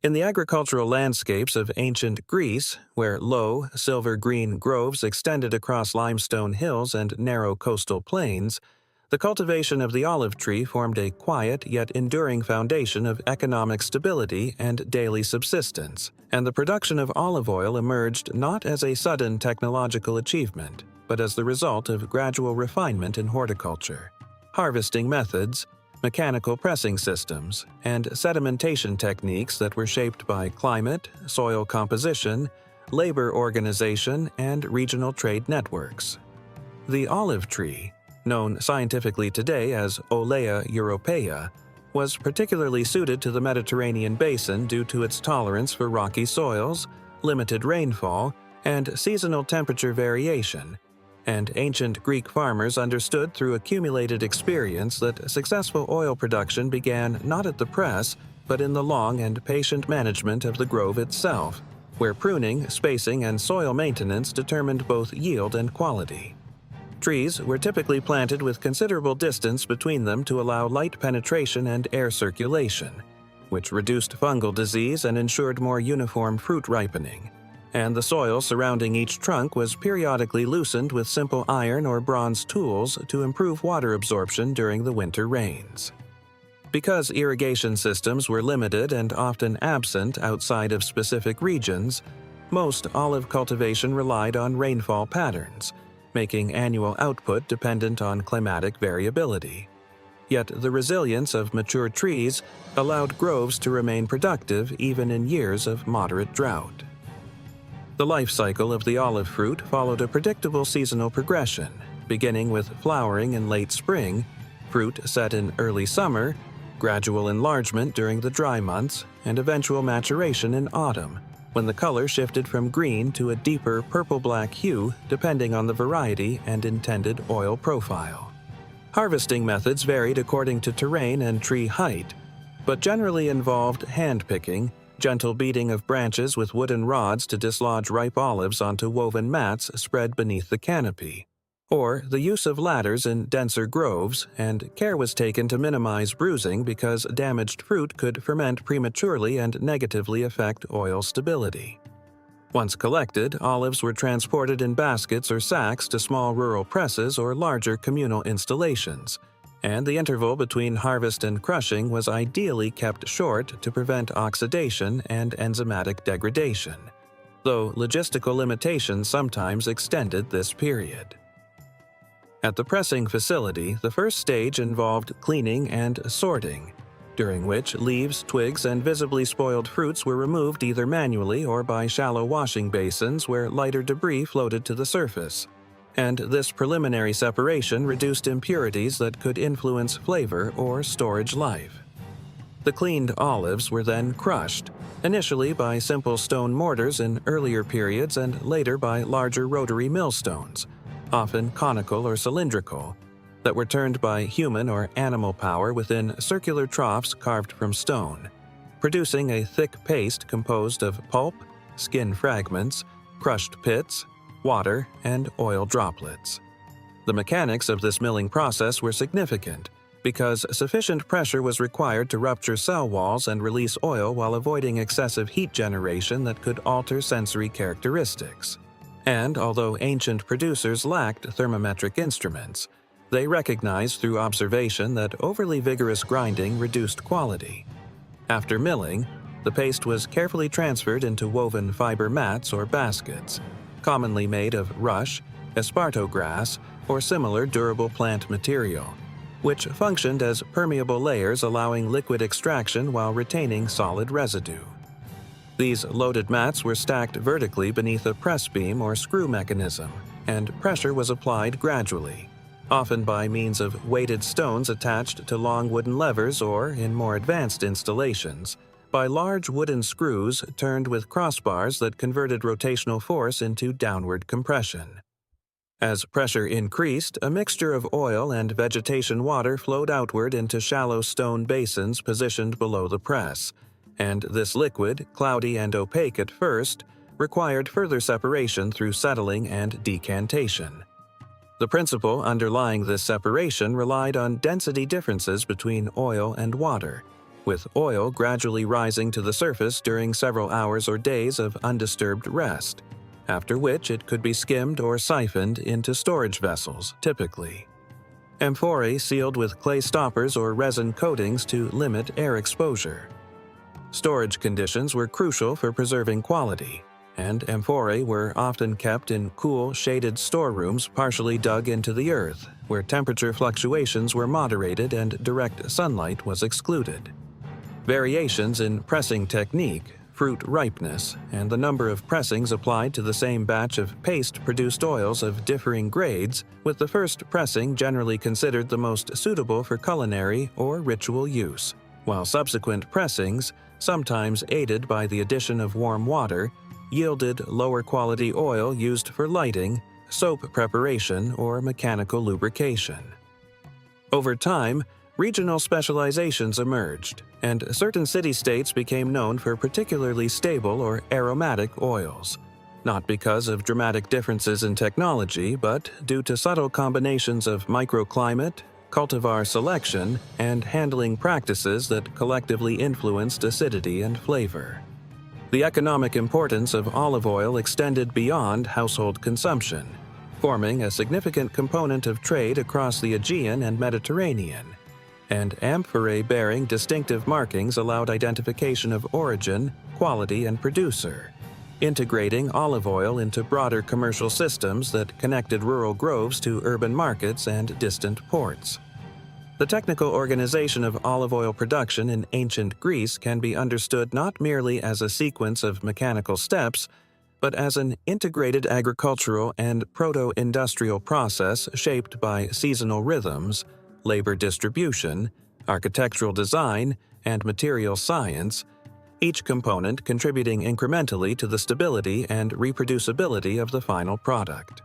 In the agricultural landscapes of ancient Greece, where low, silver-green groves extended across limestone hills and narrow coastal plains, the cultivation of the olive tree formed a quiet yet enduring foundation of economic stability and daily subsistence, and the production of olive oil emerged not as a sudden technological achievement, but as the result of gradual refinement in horticulture. Harvesting methods, mechanical pressing systems, and sedimentation techniques that were shaped by climate, soil composition, labor organization, and regional trade networks. The olive tree, known scientifically today as Olea europaea, was particularly suited to the Mediterranean basin due to its tolerance for rocky soils, limited rainfall, and seasonal temperature variation, and ancient Greek farmers understood through accumulated experience that successful oil production began not at the press, but in the long and patient management of the grove itself, where pruning, spacing, and soil maintenance determined both yield and quality. Trees were typically planted with considerable distance between them to allow light penetration and air circulation, which reduced fungal disease and ensured more uniform fruit ripening, and the soil surrounding each trunk was periodically loosened with simple iron or bronze tools to improve water absorption during the winter rains. Because irrigation systems were limited and often absent outside of specific regions, most olive cultivation relied on rainfall patterns, making annual output dependent on climatic variability. Yet the resilience of mature trees allowed groves to remain productive even in years of moderate drought. The life cycle of the olive fruit followed a predictable seasonal progression, beginning with flowering in late spring, fruit set in early summer, gradual enlargement during the dry months, and eventual maturation in autumn, when the color shifted from green to a deeper purple-black hue depending on the variety and intended oil profile. Harvesting methods varied according to terrain and tree height, but generally involved hand-picking, gentle beating of branches with wooden rods to dislodge ripe olives onto woven mats spread beneath the canopy, or the use of ladders in denser groves, and care was taken to minimize bruising because damaged fruit could ferment prematurely and negatively affect oil stability. Once collected, olives were transported in baskets or sacks to small rural presses or larger communal installations, and the interval between harvest and crushing was ideally kept short to prevent oxidation and enzymatic degradation, though logistical limitations sometimes extended this period. At the pressing facility, the first stage involved cleaning and sorting, during which leaves, twigs, and visibly spoiled fruits were removed either manually or by shallow washing basins where lighter debris floated to the surface, and this preliminary separation reduced impurities that could influence flavor or storage life. The cleaned olives were then crushed, initially by simple stone mortars in earlier periods and later by larger rotary millstones, often conical or cylindrical, that were turned by human or animal power within circular troughs carved from stone, producing a thick paste composed of pulp, skin fragments, crushed pits, water, and oil droplets. The mechanics of this milling process were significant because sufficient pressure was required to rupture cell walls and release oil while avoiding excessive heat generation that could alter sensory characteristics. And although ancient producers lacked thermometric instruments, they recognized through observation that overly vigorous grinding reduced quality. After milling, the paste was carefully transferred into woven fiber mats or baskets, commonly made of rush, esparto grass, or similar durable plant material, which functioned as permeable layers allowing liquid extraction while retaining solid residue. These loaded mats were stacked vertically beneath a press beam or screw mechanism, and pressure was applied gradually, often by means of weighted stones attached to long wooden levers or, in more advanced installations, by large wooden screws turned with crossbars that converted rotational force into downward compression. As pressure increased, a mixture of oil and vegetation water flowed outward into shallow stone basins positioned below the press, and this liquid, cloudy and opaque at first, required further separation through settling and decantation. The principle underlying this separation relied on density differences between oil and water, with oil gradually rising to the surface during several hours or days of undisturbed rest, after which it could be skimmed or siphoned into storage vessels, typically. Amphorae sealed with clay stoppers or resin coatings to limit air exposure. Storage conditions were crucial for preserving quality, and amphorae were often kept in cool, shaded storerooms partially dug into the earth, where temperature fluctuations were moderated and direct sunlight was excluded. Variations in pressing technique, fruit ripeness, and the number of pressings applied to the same batch of paste-produced oils of differing grades, with the first pressing generally considered the most suitable for culinary or ritual use, while subsequent pressings, sometimes aided by the addition of warm water, yielded lower-quality oil used for lighting, soap preparation, or mechanical lubrication. Over time, regional specializations emerged, and certain city-states became known for particularly stable or aromatic oils, not because of dramatic differences in technology, but due to subtle combinations of microclimate, cultivar selection, and handling practices that collectively influenced acidity and flavor. The economic importance of olive oil extended beyond household consumption, forming a significant component of trade across the Aegean and Mediterranean, and amphorae-bearing distinctive markings allowed identification of origin, quality, and producer, integrating olive oil into broader commercial systems that connected rural groves to urban markets and distant ports. The technical organization of olive oil production in ancient Greece can be understood not merely as a sequence of mechanical steps, but as an integrated agricultural and proto-industrial process shaped by seasonal rhythms, labor distribution, architectural design, and material science, each component contributing incrementally to the stability and reproducibility of the final product.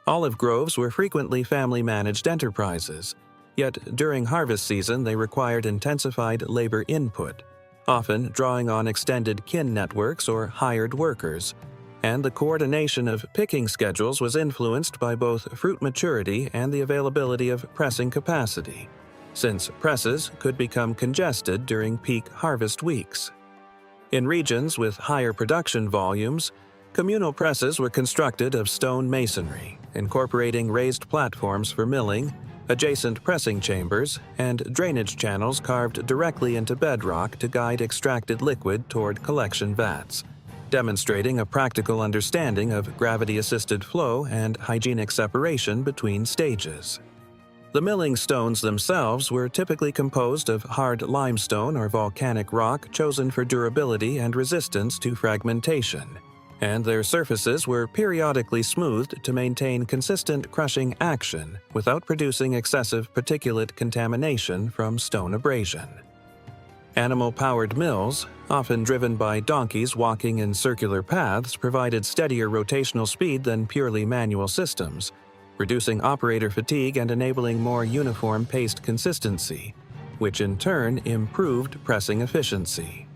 Olive groves were frequently family-managed enterprises, yet during harvest season they required intensified labor input, often drawing on extended kin networks or hired workers, and the coordination of picking schedules was influenced by both fruit maturity and the availability of pressing capacity, since presses could become congested during peak harvest weeks. In regions with higher production volumes, communal presses were constructed of stone masonry, incorporating raised platforms for milling, adjacent pressing chambers, and drainage channels carved directly into bedrock to guide extracted liquid toward collection vats, demonstrating a practical understanding of gravity-assisted flow and hygienic separation between stages. The milling stones themselves were typically composed of hard limestone or volcanic rock chosen for durability and resistance to fragmentation, and their surfaces were periodically smoothed to maintain consistent crushing action without producing excessive particulate contamination from stone abrasion. Animal-powered mills, often driven by donkeys walking in circular paths, provided steadier rotational speed than purely manual systems, reducing operator fatigue and enabling more uniform paste consistency, which in turn improved pressing efficiency.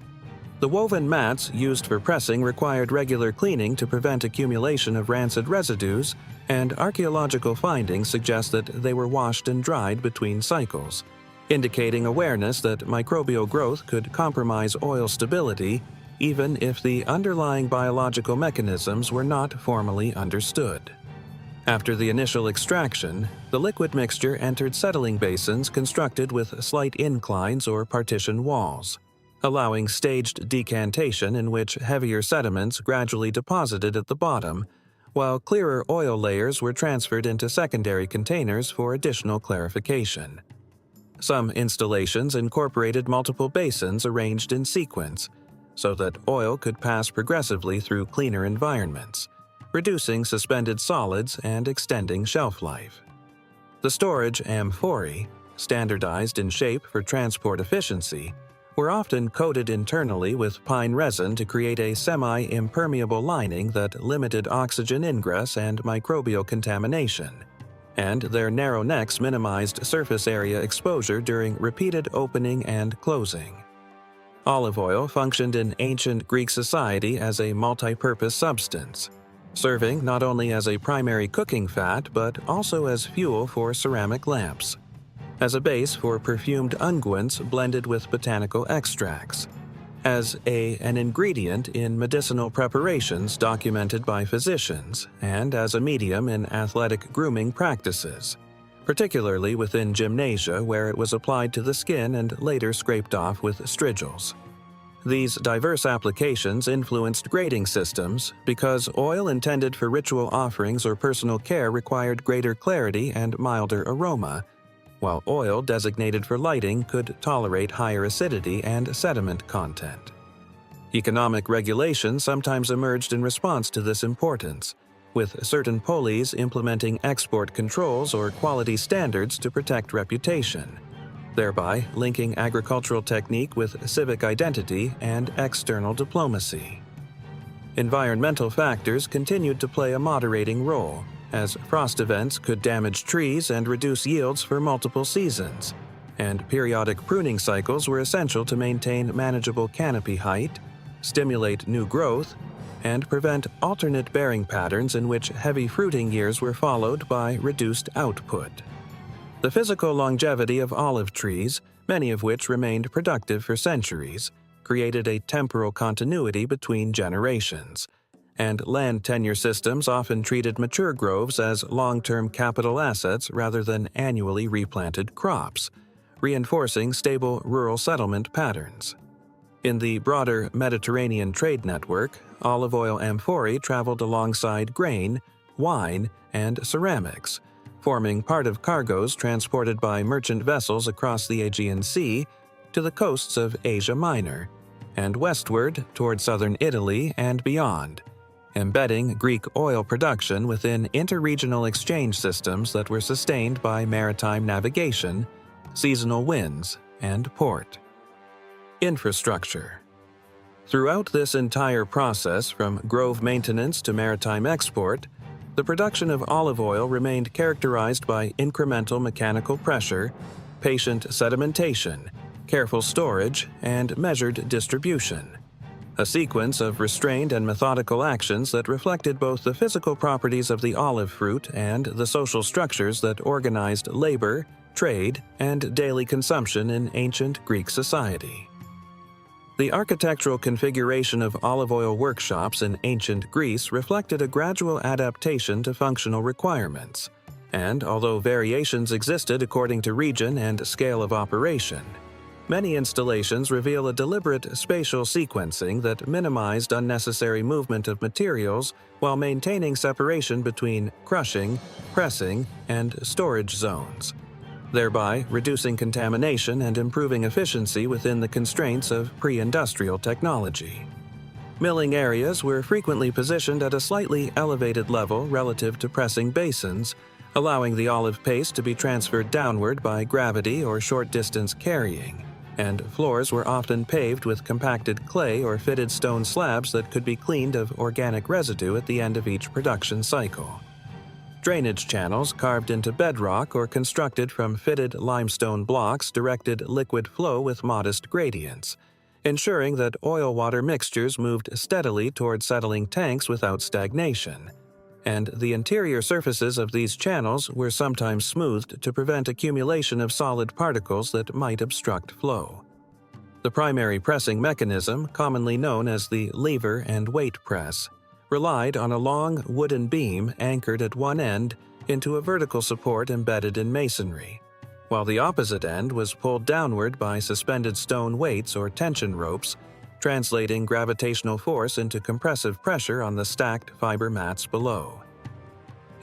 The woven mats used for pressing required regular cleaning to prevent accumulation of rancid residues, and archaeological findings suggest that they were washed and dried between cycles, indicating awareness that microbial growth could compromise oil stability even if the underlying biological mechanisms were not formally understood. After the initial extraction, the liquid mixture entered settling basins constructed with slight inclines or partition walls, allowing staged decantation in which heavier sediments gradually deposited at the bottom, while clearer oil layers were transferred into secondary containers for additional clarification. Some installations incorporated multiple basins arranged in sequence, so that oil could pass progressively through cleaner environments, reducing suspended solids and extending shelf life. The storage amphorae, standardized in shape for transport efficiency, were often coated internally with pine resin to create a semi-impermeable lining that limited oxygen ingress and microbial contamination, and their narrow necks minimized surface area exposure during repeated opening and closing. Olive oil functioned in ancient Greek society as a multi-purpose substance, serving not only as a primary cooking fat but also as fuel for ceramic lamps. as a base for perfumed unguents blended with botanical extracts, as an ingredient in medicinal preparations documented by physicians, and as a medium in athletic grooming practices, particularly within gymnasia where it was applied to the skin and later scraped off with strigils. These diverse applications influenced grading systems because oil intended for ritual offerings or personal care required greater clarity and milder aroma, while oil designated for lighting could tolerate higher acidity and sediment content. Economic regulation sometimes emerged in response to this importance, with certain polis implementing export controls or quality standards to protect reputation, thereby linking agricultural technique with civic identity and external diplomacy. Environmental factors continued to play a moderating role, as frost events could damage trees and reduce yields for multiple seasons, and periodic pruning cycles were essential to maintain manageable canopy height, stimulate new growth, and prevent alternate bearing patterns in which heavy fruiting years were followed by reduced output. The physical longevity of olive trees, many of which remained productive for centuries, created a temporal continuity between generations, and land tenure systems often treated mature groves as long-term capital assets rather than annually replanted crops, reinforcing stable rural settlement patterns. In the broader Mediterranean trade network, olive oil amphorae traveled alongside grain, wine, and ceramics, forming part of cargoes transported by merchant vessels across the Aegean Sea to the coasts of Asia Minor, and westward toward southern Italy and beyond, embedding Greek oil production within interregional exchange systems that were sustained by maritime navigation, seasonal winds, and port. Infrastructure. Throughout this entire process, from grove maintenance to maritime export, the production of olive oil remained characterized by incremental mechanical pressure, patient sedimentation, careful storage, and measured distribution. A sequence of restrained and methodical actions that reflected both the physical properties of the olive fruit and the social structures that organized labor, trade, and daily consumption in ancient Greek society. The architectural configuration of olive oil workshops in ancient Greece reflected a gradual adaptation to functional requirements, and although variations existed according to region and scale of operation, many installations reveal a deliberate spatial sequencing that minimized unnecessary movement of materials while maintaining separation between crushing, pressing, and storage zones, thereby reducing contamination and improving efficiency within the constraints of pre-industrial technology. Milling areas were frequently positioned at a slightly elevated level relative to pressing basins, allowing the olive paste to be transferred downward by gravity or short-distance carrying, and floors were often paved with compacted clay or fitted stone slabs that could be cleaned of organic residue at the end of each production cycle. Drainage channels carved into bedrock or constructed from fitted limestone blocks directed liquid flow with modest gradients, ensuring that oil-water mixtures moved steadily toward settling tanks without stagnation, and the interior surfaces of these channels were sometimes smoothed to prevent accumulation of solid particles that might obstruct flow. The primary pressing mechanism, commonly known as the lever and weight press, relied on a long wooden beam anchored at one end into a vertical support embedded in masonry, while the opposite end was pulled downward by suspended stone weights or tension ropes, translating gravitational force into compressive pressure on the stacked fiber mats below.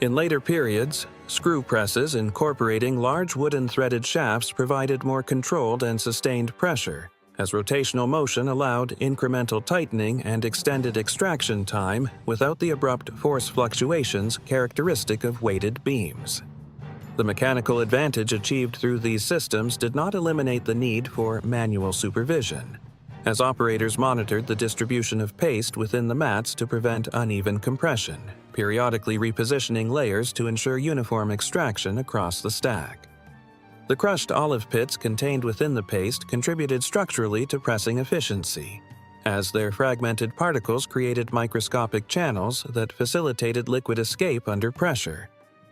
In later periods, screw presses incorporating large wooden threaded shafts provided more controlled and sustained pressure, as rotational motion allowed incremental tightening and extended extraction time without the abrupt force fluctuations characteristic of weighted beams. The mechanical advantage achieved through these systems did not eliminate the need for manual supervision, as operators monitored the distribution of paste within the mats to prevent uneven compression, periodically repositioning layers to ensure uniform extraction across the stack. The crushed olive pits contained within the paste contributed structurally to pressing efficiency, as their fragmented particles created microscopic channels that facilitated liquid escape under pressure,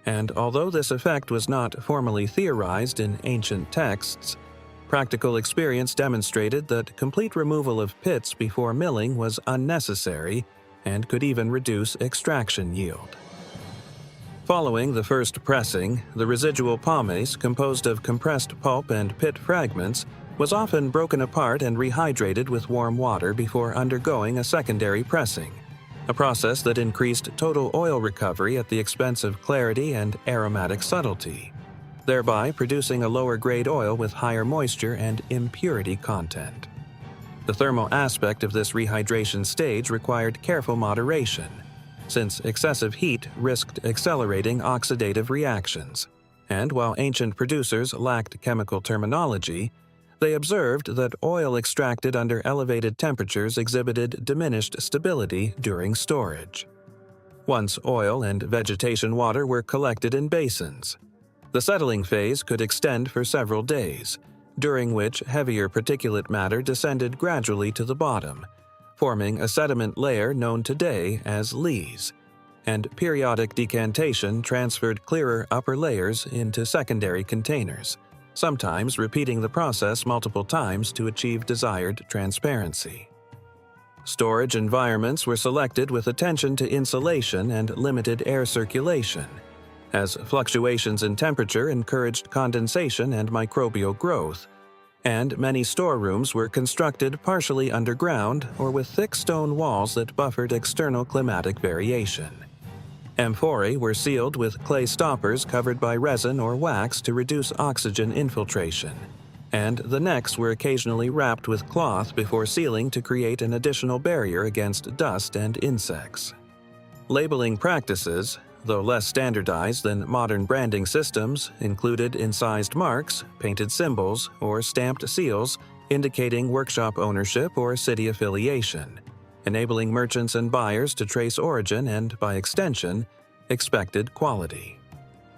And although this effect was not formally theorized in ancient texts, practical experience demonstrated that complete removal of pits before milling was unnecessary and could even reduce extraction yield. Following the first pressing, the residual pomace, composed of compressed pulp and pit fragments, was often broken apart and rehydrated with warm water before undergoing a secondary pressing, a process that increased total oil recovery at the expense of clarity and aromatic subtlety, thereby producing a lower-grade oil with higher moisture and impurity content. The thermal aspect of this rehydration stage required careful moderation, since excessive heat risked accelerating oxidative reactions. And while ancient producers lacked chemical terminology, they observed that oil extracted under elevated temperatures exhibited diminished stability during storage. Once oil and vegetation water were collected in basins, the settling phase could extend for several days, during which heavier particulate matter descended gradually to the bottom, forming a sediment layer known today as lees, and periodic decantation transferred clearer upper layers into secondary containers, sometimes repeating the process multiple times to achieve desired transparency. Storage environments were selected with attention to insulation and limited air circulation, as fluctuations in temperature encouraged condensation and microbial growth, and many storerooms were constructed partially underground or with thick stone walls that buffered external climatic variation. Amphorae were sealed with clay stoppers covered by resin or wax to reduce oxygen infiltration, and the necks were occasionally wrapped with cloth before sealing to create an additional barrier against dust and insects. Labeling practices, though less standardized than modern branding systems, included incised marks, painted symbols, or stamped seals indicating workshop ownership or city affiliation, enabling merchants and buyers to trace origin and, by extension, expected quality.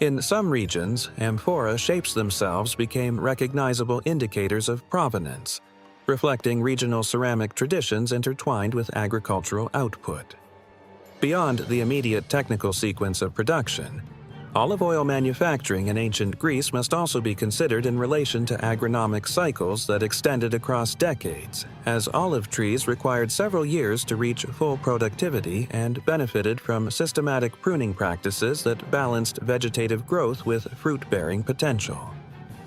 In some regions, amphora shapes themselves became recognizable indicators of provenance, reflecting regional ceramic traditions intertwined with agricultural output. Beyond the immediate technical sequence of production, olive oil manufacturing in ancient Greece must also be considered in relation to agronomic cycles that extended across decades, as olive trees required several years to reach full productivity and benefited from systematic pruning practices that balanced vegetative growth with fruit-bearing potential.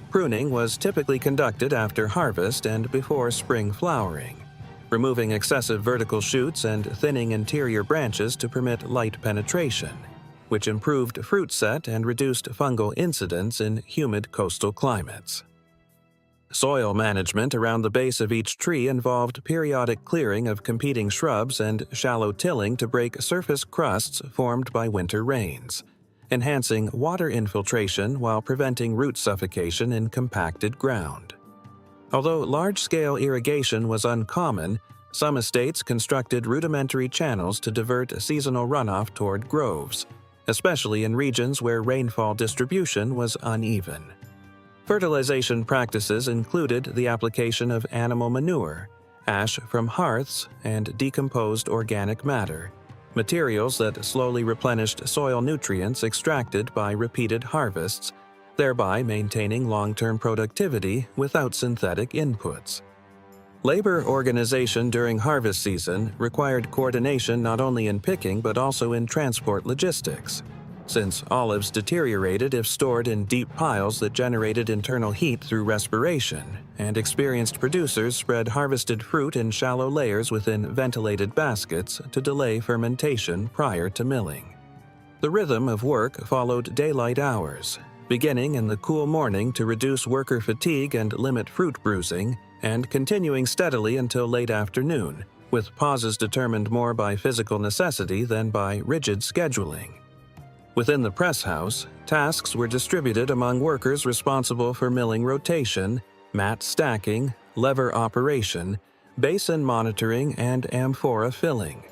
Pruning was typically conducted after harvest and before spring flowering, removing excessive vertical shoots and thinning interior branches to permit light penetration, which improved fruit set and reduced fungal incidence in humid coastal climates. Soil management around the base of each tree involved periodic clearing of competing shrubs and shallow tilling to break surface crusts formed by winter rains, enhancing water infiltration while preventing root suffocation in compacted ground. Although large-scale irrigation was uncommon, some estates constructed rudimentary channels to divert seasonal runoff toward groves, especially in regions where rainfall distribution was uneven. Fertilization practices included the application of animal manure, ash from hearths, and decomposed organic matter, materials that slowly replenished soil nutrients extracted by repeated harvests, thereby maintaining long-term productivity without synthetic inputs. Labor organization during harvest season required coordination not only in picking but also in transport logistics, since olives deteriorated if stored in deep piles that generated internal heat through respiration, and experienced producers spread harvested fruit in shallow layers within ventilated baskets to delay fermentation prior to milling. The rhythm of work followed daylight hours, beginning in the cool morning to reduce worker fatigue and limit fruit bruising, and continuing steadily until late afternoon, with pauses determined more by physical necessity than by rigid scheduling. Within the press house, tasks were distributed among workers responsible for milling rotation, mat stacking, lever operation, basin monitoring, and amphora filling,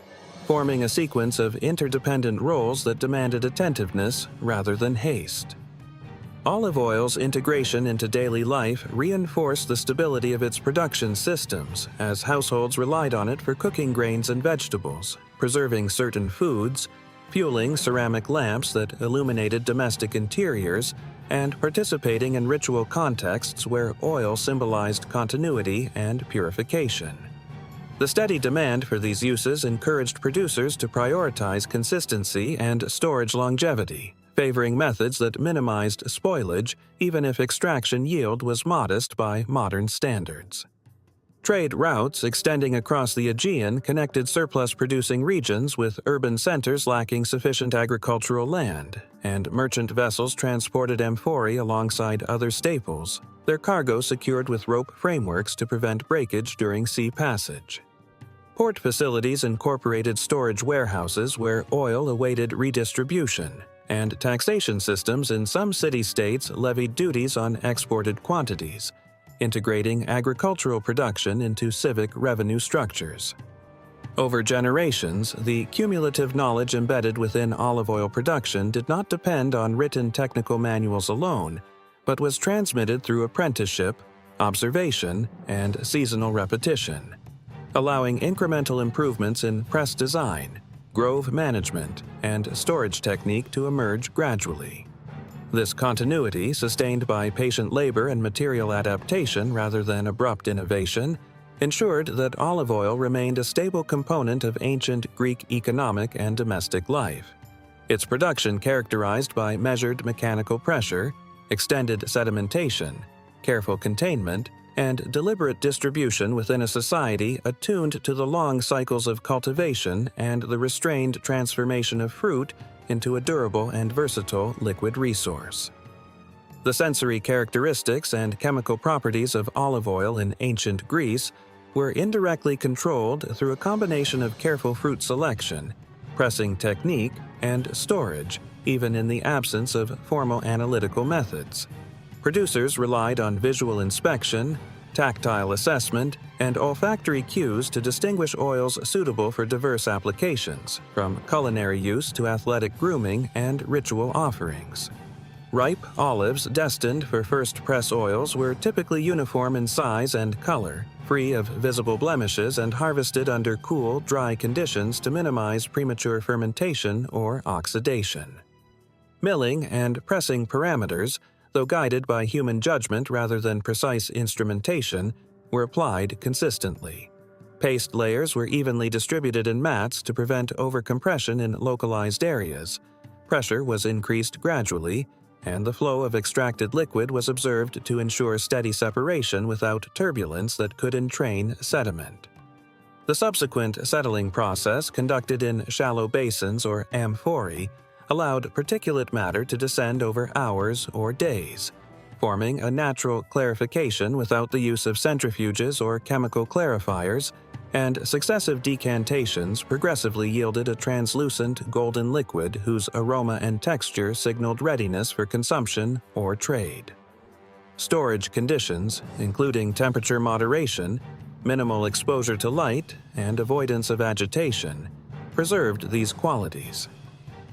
forming a sequence of interdependent roles that demanded attentiveness rather than haste. Olive oil's integration into daily life reinforced the stability of its production systems, as households relied on it for cooking grains and vegetables, preserving certain foods, fueling ceramic lamps that illuminated domestic interiors, and participating in ritual contexts where oil symbolized continuity and purification. The steady demand for these uses encouraged producers to prioritize consistency and storage longevity, favoring methods that minimized spoilage even if extraction yield was modest by modern standards. Trade routes extending across the Aegean connected surplus-producing regions with urban centers lacking sufficient agricultural land, and merchant vessels transported amphorae alongside other staples, their cargo secured with rope frameworks to prevent breakage during sea passage. Port facilities incorporated storage warehouses where oil awaited redistribution, and taxation systems in some city-states levied duties on exported quantities, integrating agricultural production into civic revenue structures. Over generations, the cumulative knowledge embedded within olive oil production did not depend on written technical manuals alone, but was transmitted through apprenticeship, observation, and seasonal repetition, allowing incremental improvements in press design, grove management, and storage technique to emerge gradually. This continuity, sustained by patient labor and material adaptation rather than abrupt innovation, ensured that olive oil remained a stable component of ancient Greek economic and domestic life. Its production characterized by measured mechanical pressure, extended sedimentation, careful containment, and deliberate distribution within a society attuned to the long cycles of cultivation and the restrained transformation of fruit into a durable and versatile liquid resource. The sensory characteristics and chemical properties of olive oil in ancient Greece were indirectly controlled through a combination of careful fruit selection, pressing technique, and storage, even in the absence of formal analytical methods. Producers relied on visual inspection, tactile assessment, and olfactory cues to distinguish oils suitable for diverse applications, from culinary use to athletic grooming and ritual offerings. Ripe olives destined for first press oils were typically uniform in size and color, free of visible blemishes, and harvested under cool, dry conditions to minimize premature fermentation or oxidation. Milling and pressing parameters, though guided by human judgment rather than precise instrumentation, were applied consistently. Paste layers were evenly distributed in mats to prevent overcompression in localized areas. Pressure was increased gradually, and the flow of extracted liquid was observed to ensure steady separation without turbulence that could entrain sediment. The subsequent settling process, conducted in shallow basins or amphorae, allowed particulate matter to descend over hours or days, forming a natural clarification without the use of centrifuges or chemical clarifiers, and successive decantations progressively yielded a translucent golden liquid whose aroma and texture signaled readiness for consumption or trade. Storage conditions, including temperature moderation, minimal exposure to light, and avoidance of agitation, preserved these qualities.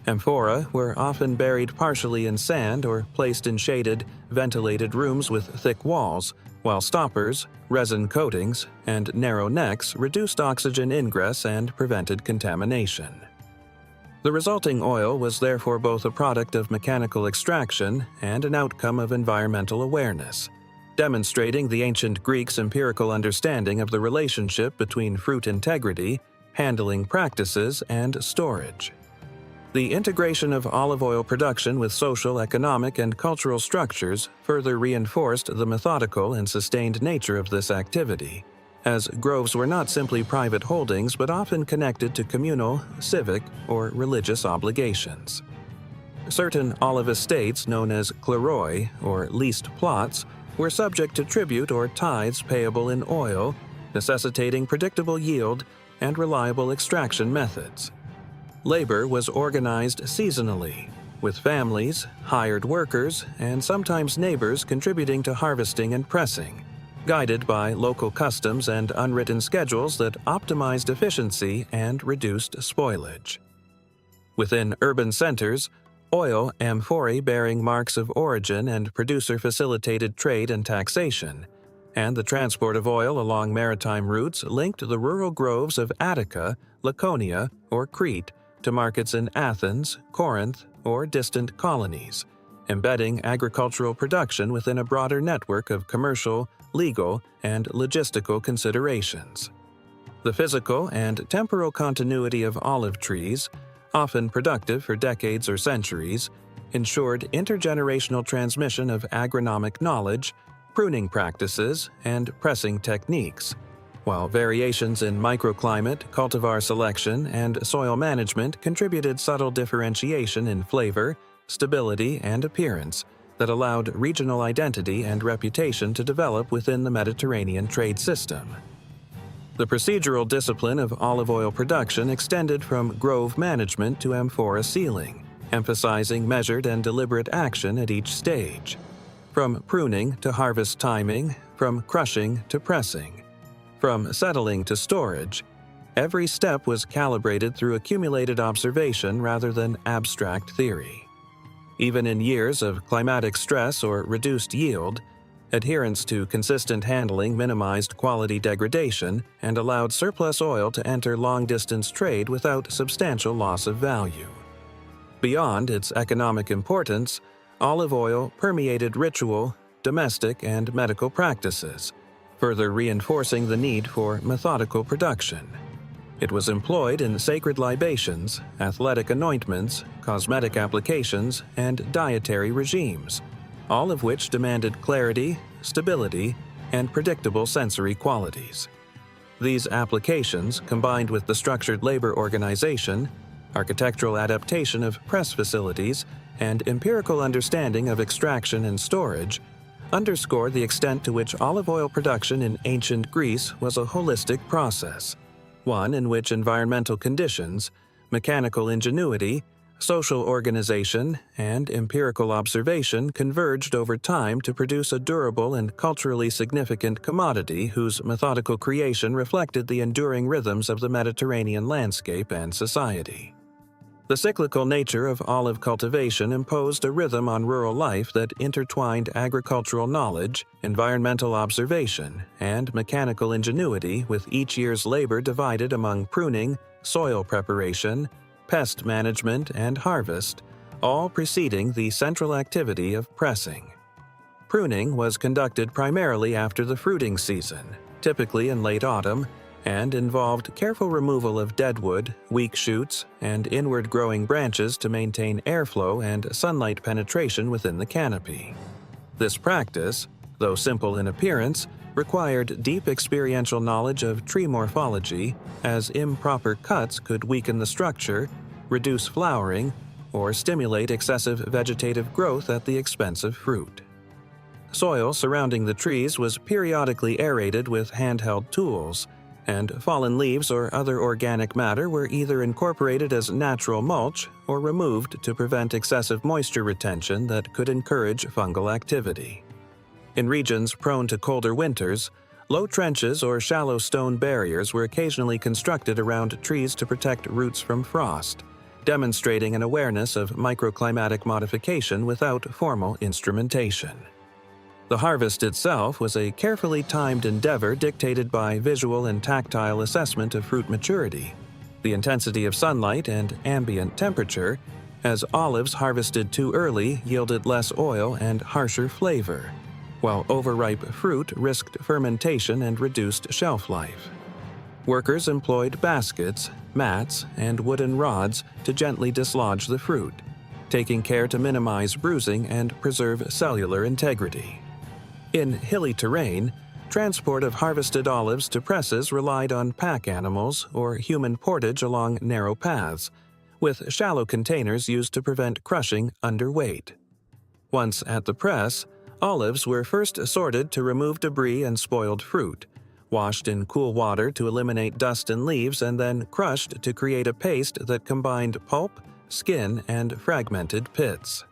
Amphora were often buried partially in sand or placed in shaded, ventilated rooms with thick walls, while stoppers, resin coatings, and narrow necks reduced oxygen ingress and prevented contamination. The resulting oil was therefore both a product of mechanical extraction and an outcome of environmental awareness, demonstrating the ancient Greeks' empirical understanding of the relationship between fruit integrity, handling practices, and storage. The integration of olive oil production with social, economic, and cultural structures further reinforced the methodical and sustained nature of this activity, as groves were not simply private holdings but often connected to communal, civic, or religious obligations. Certain olive estates, known as cleroi, or leased plots, were subject to tribute or tithes payable in oil, necessitating predictable yield and reliable extraction methods. Labor was organized seasonally, with families, hired workers, and sometimes neighbors contributing to harvesting and pressing, guided by local customs and unwritten schedules that optimized efficiency and reduced spoilage. Within urban centers, oil amphorae bearing marks of origin and producer facilitated trade and taxation, and the transport of oil along maritime routes linked the rural groves of Attica, Laconia, or Crete to markets in Athens, Corinth, or distant colonies, embedding agricultural production within a broader network of commercial, legal, and logistical considerations. The physical and temporal continuity of olive trees, often productive for decades or centuries, ensured intergenerational transmission of agronomic knowledge, pruning practices, and pressing techniques, while variations in microclimate, cultivar selection, and soil management contributed subtle differentiation in flavor, stability, and appearance that allowed regional identity and reputation to develop within the Mediterranean trade system. The procedural discipline of olive oil production extended from grove management to amphora sealing, emphasizing measured and deliberate action at each stage. From pruning to harvest timing, from crushing to pressing, from settling to storage, every step was calibrated through accumulated observation rather than abstract theory. Even in years of climatic stress or reduced yield, adherence to consistent handling minimized quality degradation and allowed surplus oil to enter long-distance trade without substantial loss of value. Beyond its economic importance, olive oil permeated ritual, domestic, and medical practices, further reinforcing the need for methodical production. It was employed in sacred libations, athletic anointments, cosmetic applications, and dietary regimes, all of which demanded clarity, stability, and predictable sensory qualities. These applications, combined with the structured labor organization, architectural adaptation of press facilities, and empirical understanding of extraction and storage, underscore the extent to which olive oil production in ancient Greece was a holistic process, one in which environmental conditions, mechanical ingenuity, social organization, and empirical observation converged over time to produce a durable and culturally significant commodity whose methodical creation reflected the enduring rhythms of the Mediterranean landscape and society. The cyclical nature of olive cultivation imposed a rhythm on rural life that intertwined agricultural knowledge, environmental observation, and mechanical ingenuity, with each year's labor divided among pruning, soil preparation, pest management, and harvest, all preceding the central activity of pressing. Pruning was conducted primarily after the fruiting season, typically in late autumn, and involved careful removal of deadwood, weak shoots, and inward-growing branches to maintain airflow and sunlight penetration within the canopy. This practice, though simple in appearance, required deep experiential knowledge of tree morphology, as improper cuts could weaken the structure, reduce flowering, or stimulate excessive vegetative growth at the expense of fruit. Soil surrounding the trees was periodically aerated with handheld tools, and fallen leaves or other organic matter were either incorporated as natural mulch or removed to prevent excessive moisture retention that could encourage fungal activity. In regions prone to colder winters, low trenches or shallow stone barriers were occasionally constructed around trees to protect roots from frost, demonstrating an awareness of microclimatic modification without formal instrumentation. The harvest itself was a carefully timed endeavor dictated by visual and tactile assessment of fruit maturity, the intensity of sunlight, and ambient temperature, as olives harvested too early yielded less oil and harsher flavor, while overripe fruit risked fermentation and reduced shelf life. Workers employed baskets, mats, and wooden rods to gently dislodge the fruit, taking care to minimize bruising and preserve cellular integrity. In hilly terrain, transport of harvested olives to presses relied on pack animals or human portage along narrow paths, with shallow containers used to prevent crushing under weight. Once at the press, olives were first sorted to remove debris and spoiled fruit, washed in cool water to eliminate dust and leaves, and then crushed to create a paste that combined pulp, skin, and fragmented pits.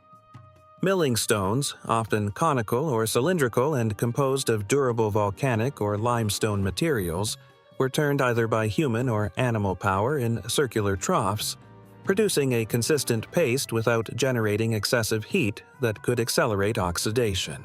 Milling stones, often conical or cylindrical and composed of durable volcanic or limestone materials, were turned either by human or animal power in circular troughs, producing a consistent paste without generating excessive heat that could accelerate oxidation.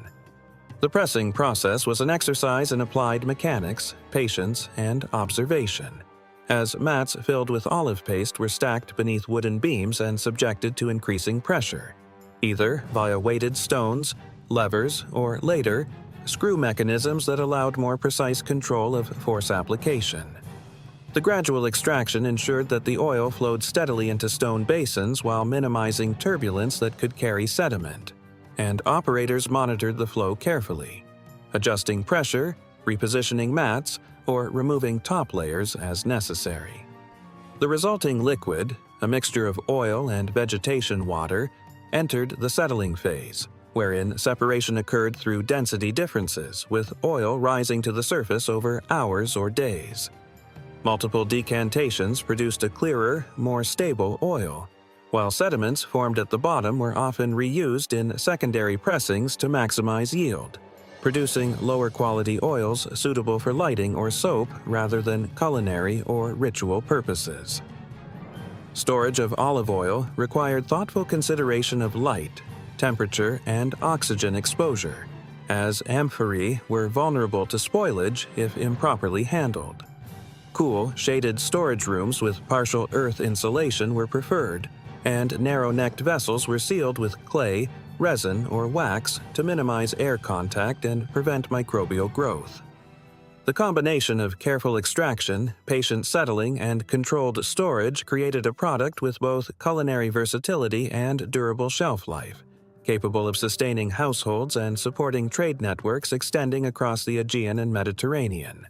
The pressing process was an exercise in applied mechanics, patience, and observation. as mats filled with olive paste were stacked beneath wooden beams and subjected to increasing pressure, either via weighted stones, levers, or later, screw mechanisms that allowed more precise control of force application. The gradual extraction ensured that the oil flowed steadily into stone basins while minimizing turbulence that could carry sediment, and operators monitored the flow carefully, adjusting pressure, repositioning mats, or removing top layers as necessary. The resulting liquid, a mixture of oil and vegetation water, entered the settling phase, wherein separation occurred through density differences, with oil rising to the surface over hours or days. Multiple decantations produced a clearer, more stable oil, while sediments formed at the bottom were often reused in secondary pressings to maximize yield, producing lower-quality oils suitable for lighting or soap rather than culinary or ritual purposes. Storage of olive oil required thoughtful consideration of light, temperature, and oxygen exposure, as amphorae were vulnerable to spoilage if improperly handled. Cool, shaded storage rooms with partial earth insulation were preferred, and narrow-necked vessels were sealed with clay, resin, or wax to minimize air contact and prevent microbial growth. The combination of careful extraction, patient settling, and controlled storage created a product with both culinary versatility and durable shelf life, capable of sustaining households and supporting trade networks extending across the Aegean and Mediterranean.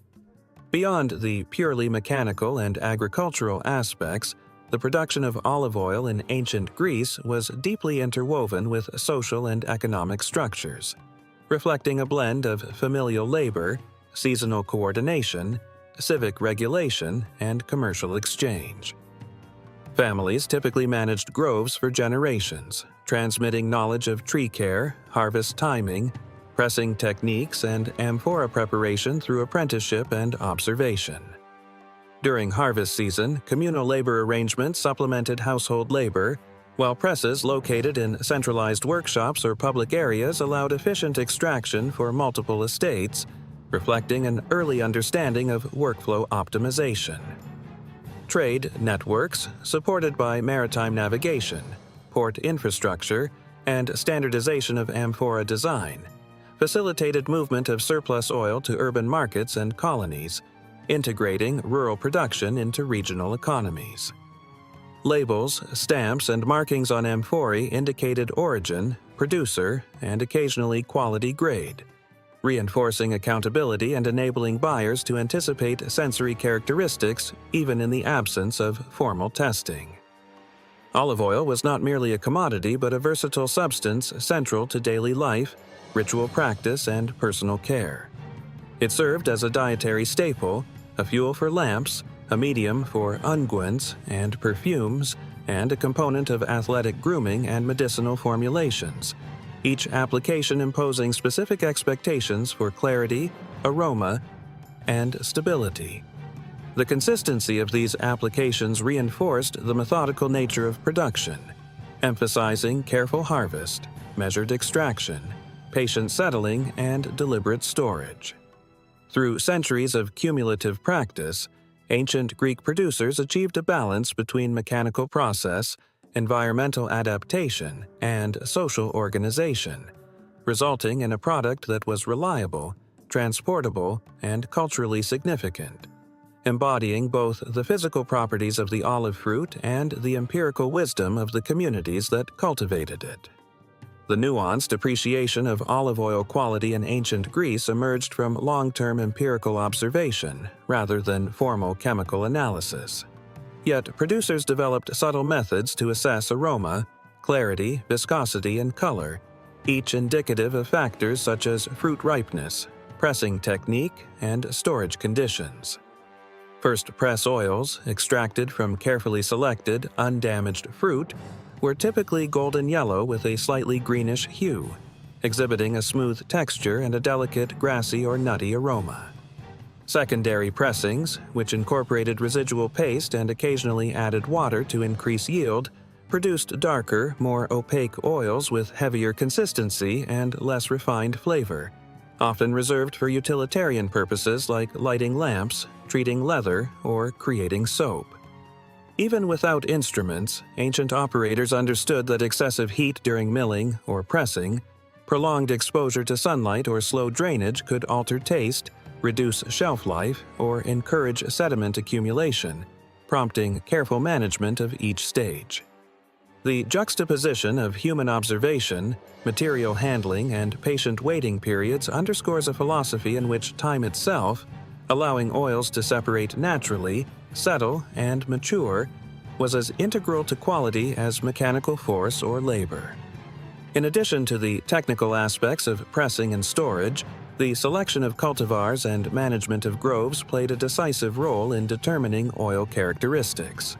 Beyond the purely mechanical and agricultural aspects, the production of olive oil in ancient Greece was deeply interwoven with social and economic structures, reflecting a blend of familial labor, seasonal coordination, civic regulation, and commercial exchange. Families typically managed groves for generations, transmitting knowledge of tree care, harvest timing, pressing techniques, and amphora preparation through apprenticeship and observation. During harvest season, communal labor arrangements supplemented household labor, while presses located in centralized workshops or public areas allowed efficient extraction for multiple estates, reflecting an early understanding of workflow optimization. Trade networks, supported by maritime navigation, port infrastructure, and standardization of amphora design, facilitated movement of surplus oil to urban markets and colonies, integrating rural production into regional economies. Labels, stamps, and markings on amphorae indicated origin, producer, and occasionally quality grade, reinforcing accountability and enabling buyers to anticipate sensory characteristics even in the absence of formal testing. Olive oil was not merely a commodity but a versatile substance central to daily life, ritual practice, and personal care. It served as a dietary staple, a fuel for lamps, a medium for unguents and perfumes, and a component of athletic grooming and medicinal formulations, each application imposing specific expectations for clarity, aroma, and stability. The consistency of these applications reinforced the methodical nature of production, emphasizing careful harvest, measured extraction, patient settling, and deliberate storage. Through centuries of cumulative practice, ancient Greek producers achieved a balance between mechanical process, environmental adaptation, and social organization, resulting in a product that was reliable, transportable, and culturally significant, embodying both the physical properties of the olive fruit and the empirical wisdom of the communities that cultivated it. The nuanced appreciation of olive oil quality in ancient Greece emerged from long-term empirical observation rather than formal chemical analysis. Yet producers developed subtle methods to assess aroma, clarity, viscosity, and color, each indicative of factors such as fruit ripeness, pressing technique, and storage conditions. First press oils, extracted from carefully selected, undamaged fruit, were typically golden yellow with a slightly greenish hue, exhibiting a smooth texture and a delicate grassy or nutty aroma. Secondary pressings, which incorporated residual paste and occasionally added water to increase yield, produced darker, more opaque oils with heavier consistency and less refined flavor, often reserved for utilitarian purposes like lighting lamps, treating leather, or creating soap. Even without instruments, ancient operators understood that excessive heat during milling or pressing, prolonged exposure to sunlight, or slow drainage could alter taste, reduce shelf life, or encourage sediment accumulation, prompting careful management of each stage. The juxtaposition of human observation, material handling, and patient waiting periods underscores a philosophy in which time itself, allowing oils to separate naturally, settle, and mature, was as integral to quality as mechanical force or labor. In addition to the technical aspects of pressing and storage, the selection of cultivars and management of groves played a decisive role in determining oil characteristics.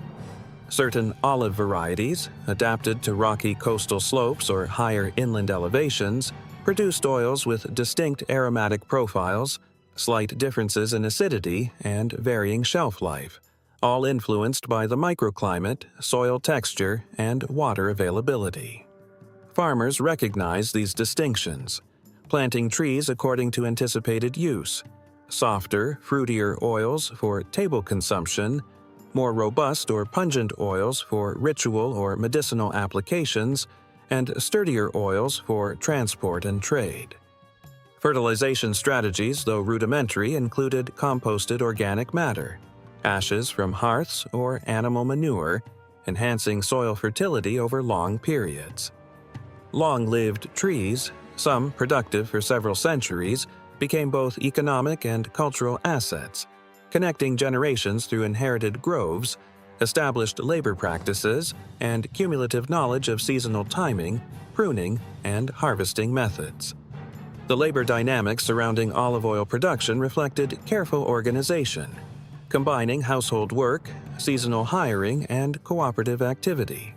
Certain olive varieties, adapted to rocky coastal slopes or higher inland elevations, produced oils with distinct aromatic profiles, slight differences in acidity, and varying shelf life, all influenced by the microclimate, soil texture, and water availability. Farmers recognized these distinctions, planting trees according to anticipated use: softer, fruitier oils for table consumption, more robust or pungent oils for ritual or medicinal applications, and sturdier oils for transport and trade. Fertilization strategies, though rudimentary, included composted organic matter, ashes from hearths, or animal manure, enhancing soil fertility over long periods. Long-lived trees, some productive for several centuries, became both economic and cultural assets, connecting generations through inherited groves, established labor practices, and cumulative knowledge of seasonal timing, pruning, and harvesting methods. The labor dynamics surrounding olive oil production reflected careful organization, combining household work, seasonal hiring, and cooperative activity.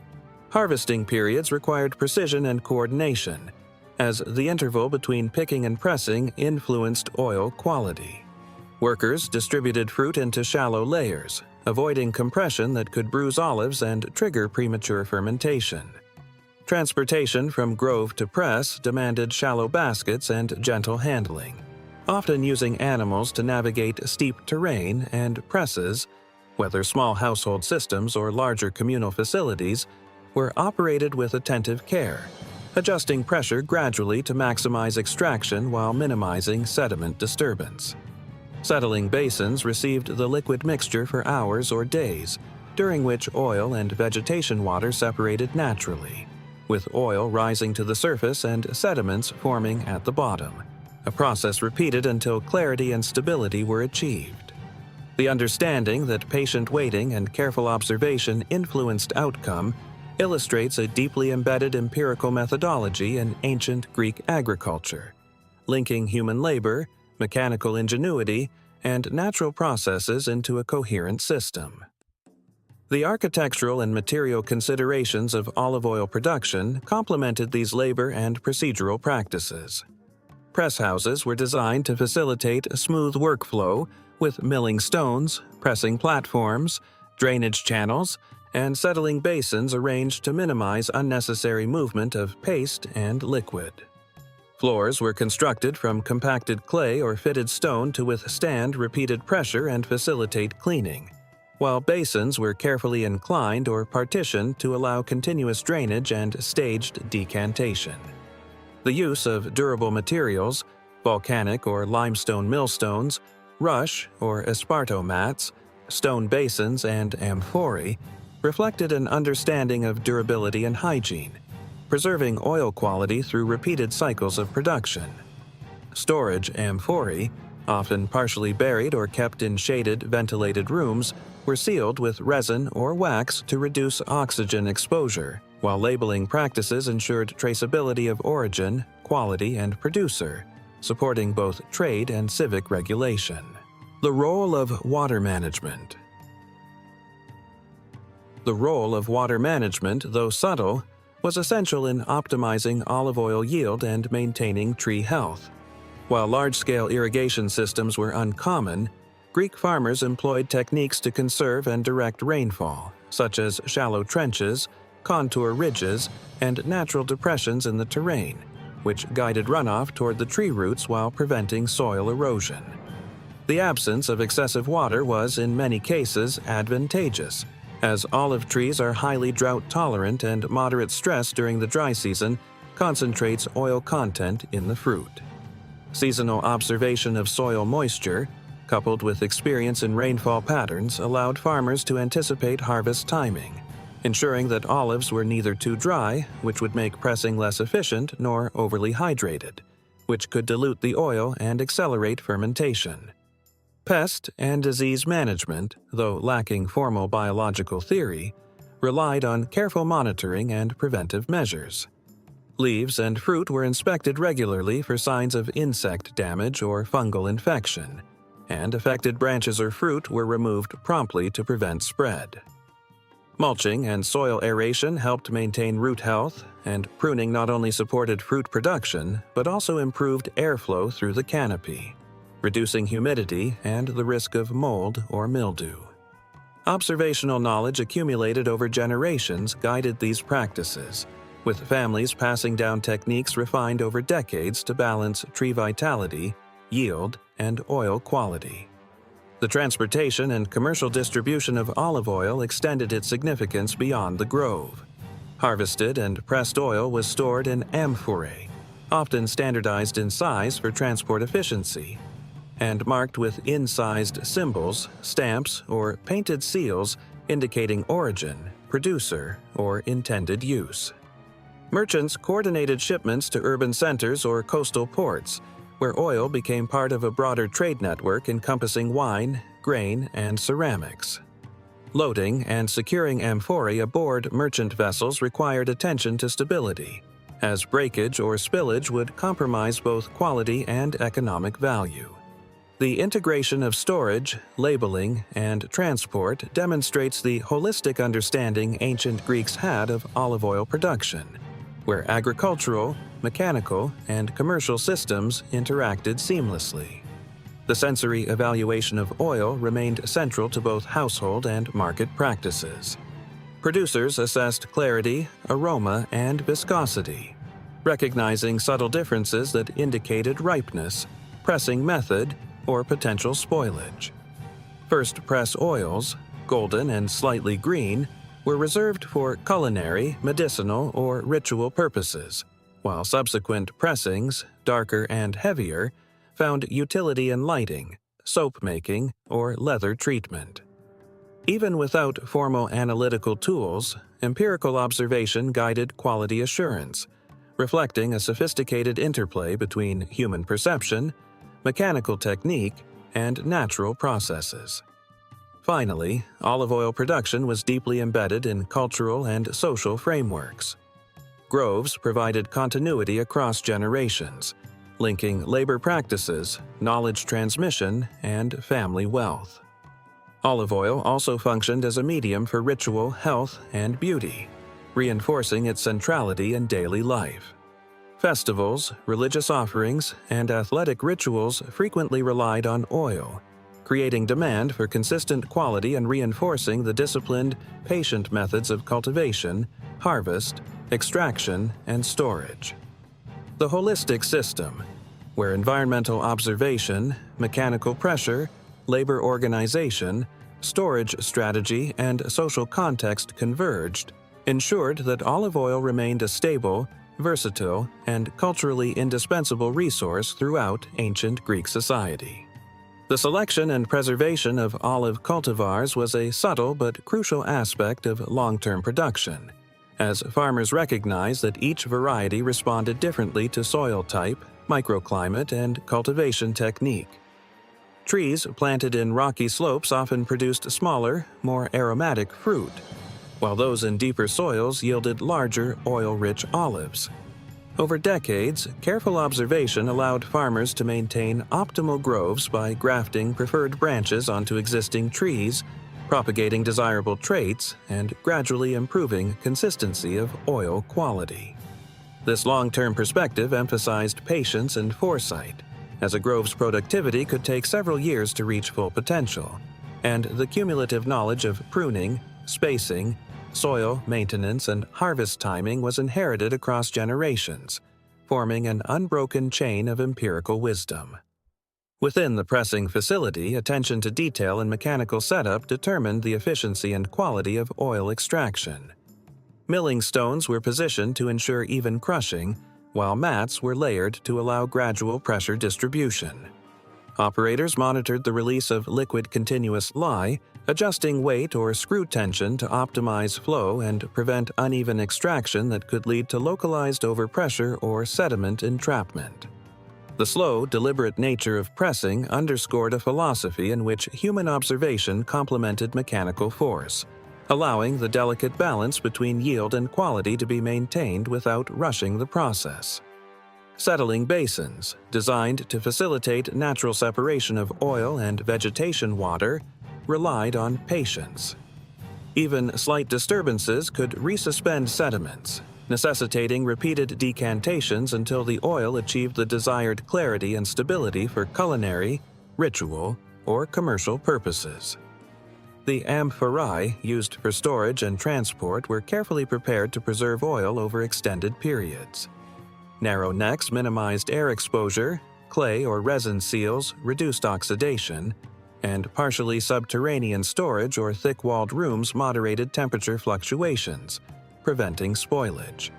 Harvesting periods required precision and coordination, as the interval between picking and pressing influenced oil quality. Workers distributed fruit into shallow layers, avoiding compression that could bruise olives and trigger premature fermentation. Transportation from grove to press demanded shallow baskets and gentle handling, often using animals to navigate steep terrain, and presses, whether small household systems or larger communal facilities, were operated with attentive care, adjusting pressure gradually to maximize extraction while minimizing sediment disturbance. Settling basins received the liquid mixture for hours or days, during which oil and vegetation water separated naturally, with oil rising to the surface and sediments forming at the bottom, a process repeated until clarity and stability were achieved. The understanding that patient waiting and careful observation influenced outcome illustrates a deeply embedded empirical methodology in ancient Greek agriculture, linking human labor, mechanical ingenuity, and natural processes into a coherent system. The architectural and material considerations of olive oil production complemented these labor and procedural practices. Press houses were designed to facilitate a smooth workflow with milling stones, pressing platforms, drainage channels, and settling basins arranged to minimize unnecessary movement of paste and liquid. Floors were constructed from compacted clay or fitted stone to withstand repeated pressure and facilitate cleaning, while basins were carefully inclined or partitioned to allow continuous drainage and staged decantation. The use of durable materials, volcanic or limestone millstones, rush or esparto mats, stone basins, and amphorae, reflected an understanding of durability and hygiene, preserving oil quality through repeated cycles of production. Storage amphorae, often partially buried or kept in shaded, ventilated rooms, were sealed with resin or wax to reduce oxygen exposure, while labeling practices ensured traceability of origin, quality, and producer, supporting both trade and civic regulation. The role of water management. The role of water management, though subtle, was essential in optimizing olive oil yield and maintaining tree health. While large-scale irrigation systems were uncommon, Greek farmers employed techniques to conserve and direct rainfall, such as shallow trenches, contour ridges, and natural depressions in the terrain, which guided runoff toward the tree roots while preventing soil erosion. The absence of excessive water was, in many cases, advantageous, as olive trees are highly drought-tolerant and moderate stress during the dry season concentrates oil content in the fruit. Seasonal observation of soil moisture, coupled with experience in rainfall patterns, allowed farmers to anticipate harvest timing, ensuring that olives were neither too dry, which would make pressing less efficient, nor overly hydrated, which could dilute the oil and accelerate fermentation. Pest and disease management, though lacking formal biological theory, relied on careful monitoring and preventive measures. Leaves and fruit were inspected regularly for signs of insect damage or fungal infection, and affected branches or fruit were removed promptly to prevent spread. Mulching and soil aeration helped maintain root health, and pruning not only supported fruit production but also improved airflow through the canopy, reducing humidity and the risk of mold or mildew. Observational knowledge accumulated over generations guided these practices, with families passing down techniques refined over decades to balance tree vitality, yield, and oil quality. The transportation and commercial distribution of olive oil extended its significance beyond the grove. Harvested and pressed oil was stored in amphorae, often standardized in size for transport efficiency, and marked with incised symbols, stamps, or painted seals indicating origin, producer, or intended use. Merchants coordinated shipments to urban centers or coastal ports, where oil became part of a broader trade network encompassing wine, grain, and ceramics. Loading and securing amphorae aboard merchant vessels required attention to stability, as breakage or spillage would compromise both quality and economic value. The integration of storage, labeling, and transport demonstrates the holistic understanding ancient Greeks had of olive oil production, where agricultural, mechanical, and commercial systems interacted seamlessly. The sensory evaluation of oil remained central to both household and market practices. Producers assessed clarity, aroma, and viscosity, recognizing subtle differences that indicated ripeness, pressing method, or potential spoilage. First press oils, golden and slightly green, were reserved for culinary, medicinal, or ritual purposes, while subsequent pressings, darker and heavier, found utility in lighting, soap making, or leather treatment. Even without formal analytical tools, empirical observation guided quality assurance, reflecting a sophisticated interplay between human perception, mechanical technique, and natural processes. Finally, olive oil production was deeply embedded in cultural and social frameworks. Groves provided continuity across generations, linking labor practices, knowledge transmission, and family wealth. Olive oil also functioned as a medium for ritual health and beauty, reinforcing its centrality in daily life. Festivals, religious offerings, and athletic rituals frequently relied on oil, creating demand for consistent quality and reinforcing the disciplined, patient methods of cultivation, harvest, extraction, and storage. The holistic system, where environmental observation, mechanical pressure, labor organization, storage strategy, and social context converged, ensured that olive oil remained a stable, versatile, and culturally indispensable resource throughout ancient Greek society. The selection and preservation of olive cultivars was a subtle but crucial aspect of long-term production, as farmers recognized that each variety responded differently to soil type, microclimate, and cultivation technique. Trees planted in rocky slopes often produced smaller, more aromatic fruit, while those in deeper soils yielded larger, oil-rich olives. Over decades, careful observation allowed farmers to maintain optimal groves by grafting preferred branches onto existing trees, propagating desirable traits, and gradually improving consistency of oil quality. This long-term perspective emphasized patience and foresight, as a grove's productivity could take several years to reach full potential, and the cumulative knowledge of pruning, spacing, soil maintenance, and harvest timing was inherited across generations, forming an unbroken chain of empirical wisdom. Within the pressing facility, attention to detail and mechanical setup determined the efficiency and quality of oil extraction. Milling stones were positioned to ensure even crushing, while mats were layered to allow gradual pressure distribution. Operators monitored the release of liquid continuous lye, adjusting weight or screw tension to optimize flow and prevent uneven extraction that could lead to localized overpressure or sediment entrapment. The slow, deliberate nature of pressing underscored a philosophy in which human observation complemented mechanical force, allowing the delicate balance between yield and quality to be maintained without rushing the process. Settling basins, designed to facilitate natural separation of oil and vegetation water, relied on patience. Even slight disturbances could resuspend sediments, necessitating repeated decantations until the oil achieved the desired clarity and stability for culinary, ritual, or commercial purposes. The amphorae used for storage and transport were carefully prepared to preserve oil over extended periods. Narrow necks minimized air exposure, clay or resin seals reduced oxidation, and partially subterranean storage or thick-walled rooms moderated temperature fluctuations, preventing spoilage.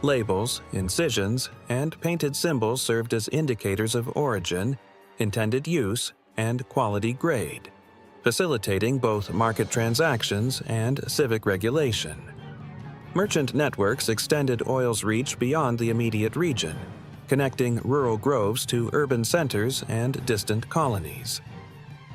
Labels, incisions, and painted symbols served as indicators of origin, intended use, and quality grade, facilitating both market transactions and civic regulation. Merchant networks extended oil's reach beyond the immediate region, connecting rural groves to urban centers and distant colonies.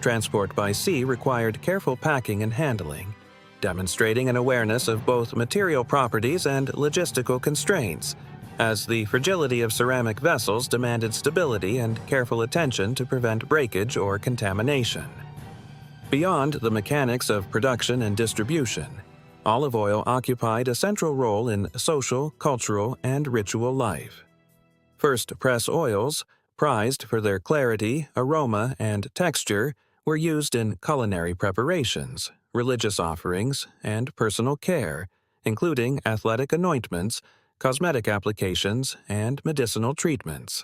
Transport by sea required careful packing and handling, demonstrating an awareness of both material properties and logistical constraints, as the fragility of ceramic vessels demanded stability and careful attention to prevent breakage or contamination. Beyond the mechanics of production and distribution, olive oil occupied a central role in social, cultural, and ritual life. First press oils, prized for their clarity, aroma, and texture, were used in culinary preparations, religious offerings, and personal care, including athletic anointments, cosmetic applications, and medicinal treatments.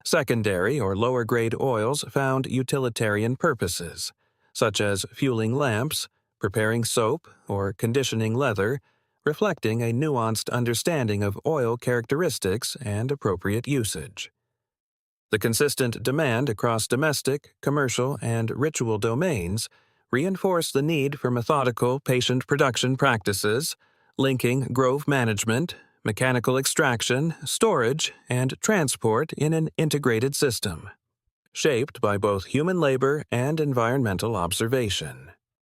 Secondary or lower-grade oils found utilitarian purposes, such as fueling lamps, preparing soap, or conditioning leather, reflecting a nuanced understanding of oil characteristics and appropriate usage. The consistent demand across domestic, commercial, and ritual domains reinforced the need for methodical patient production practices, linking grove management, mechanical extraction, storage, and transport in an integrated system, shaped by both human labor and environmental observation.